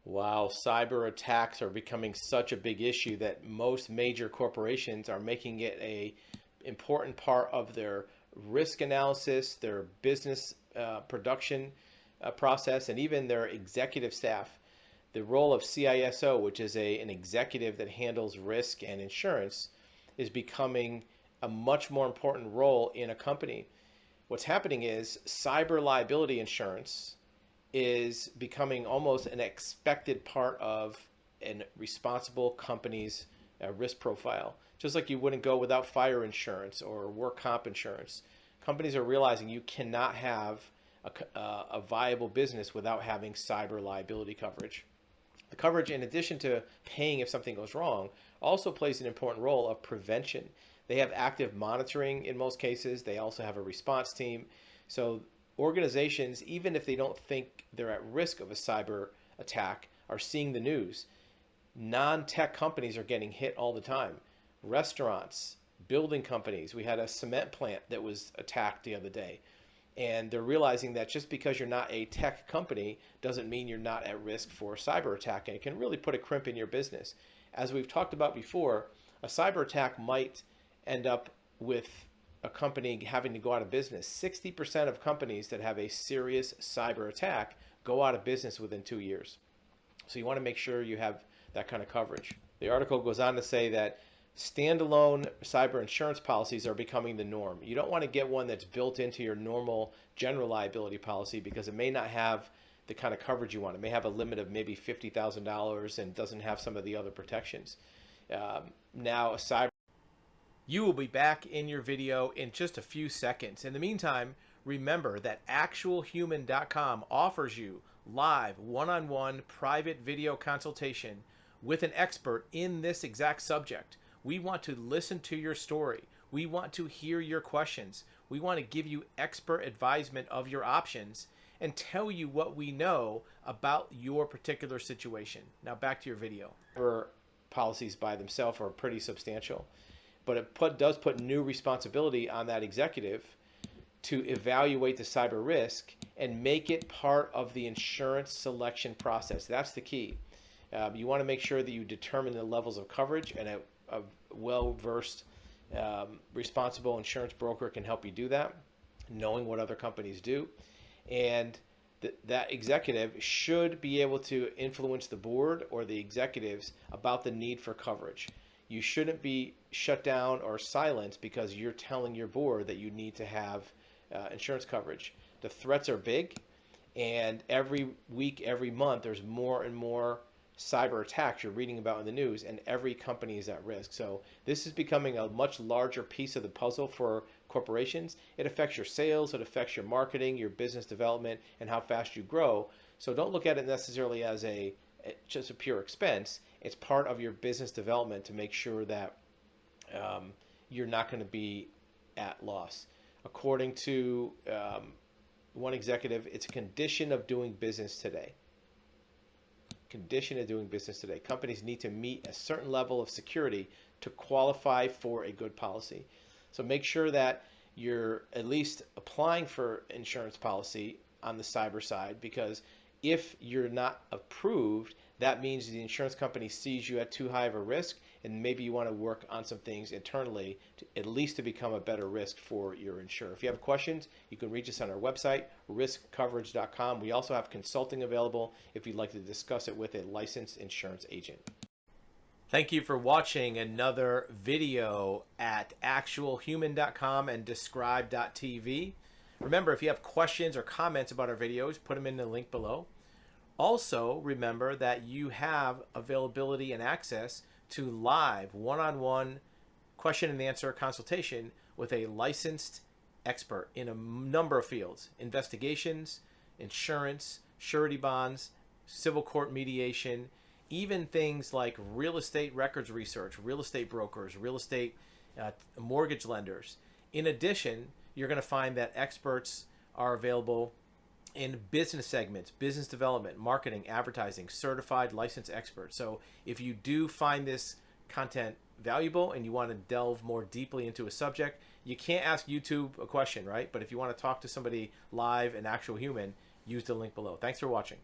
Wow, cyber attacks are becoming such a big issue that most major corporations are making it a important part of their risk analysis, their business production process, and even their executive staff. The role of CISO, which is an executive that handles risk and insurance, is becoming a much more important role in a company. What's happening is cyber liability insurance is becoming almost an expected part of a responsible company's risk profile. Just like you wouldn't go without fire insurance or work comp insurance. Companies are realizing you cannot have a viable business without having cyber liability coverage. The coverage, in addition to paying if something goes wrong, also plays an important role of prevention. They have active monitoring in most cases. They also have a response team. So organizations, even if they don't think they're at risk of a cyber attack, are seeing the news. Non-tech companies are getting hit all the time. Restaurants, building companies. We had a cement plant that was attacked the other day. And they're realizing that just because you're not a tech company doesn't mean you're not at risk for a cyber attack. And it can really put a crimp in your business. As we've talked about before, a cyber attack might end up with a company having to go out of business. 60% of companies that have a serious cyber attack go out of business within 2 years. So you want to make sure you have that kind of coverage. The article goes on to say that standalone cyber insurance policies are becoming the norm. You don't want to get one that's built into your normal general liability policy because it may not have the kind of coverage you want. It may have a limit of maybe $50,000 and doesn't have some of the other protections. Now, a cyber... You will be back in your video in just a few seconds. In the meantime, remember that actualhuman.com offers you live one-on-one private video consultation with an expert in this exact subject. We want to listen to your story. We want to hear your questions. We want to give you expert advisement of your options and tell you what we know about your particular situation. Now back to your video. Policies by themselves are pretty substantial, but it does put new responsibility on that executive to evaluate the cyber risk and make it part of the insurance selection process. That's the key. You want to make sure that you determine the levels of coverage, and a well-versed, responsible insurance broker can help you do that, knowing what other companies do. And that executive should be able to influence the board or the executives about the need for coverage. You shouldn't be shut down or silenced because you're telling your board that you need to have insurance coverage. The threats are big, and every week, every month, there's more and more cyber attacks you're reading about in the news, and every company is at risk. So this is becoming a much larger piece of the puzzle for corporations. It affects your sales, it affects your marketing, your business development, and how fast you grow. So don't look at it necessarily as just a pure expense. It's part of your business development to make sure that you're not going to be at loss. According to one executive, it's a condition of doing business today. Condition of doing business today. Companies need to meet a certain level of security to qualify for a good policy. So make sure that you're at least applying for insurance policy on the cyber side, because if you're not approved, that means the insurance company sees you at too high of a risk, and maybe you want to work on some things internally to at least to become a better risk for your insurer. If you have questions, you can reach us on our website, riskcoverage.com. We also have consulting available if you'd like to discuss it with a licensed insurance agent. Thank you for watching another video at actualhuman.com and describe.tv. Remember, if you have questions or comments about our videos, put them in the link below. Also, remember that you have availability and access to live one-on-one question and answer consultation with a licensed expert in a number of fields: investigations, insurance, surety bonds, civil court mediation, even things like real estate records research, real estate brokers, real estate mortgage lenders. In addition, you're going to find that experts are available in business segments, business development, marketing, advertising, certified licensed experts. So if you do find this content valuable and you want to delve more deeply into a subject, you can't ask YouTube a question, right? But if you want to talk to somebody live, an actual human, use the link below. Thanks for watching.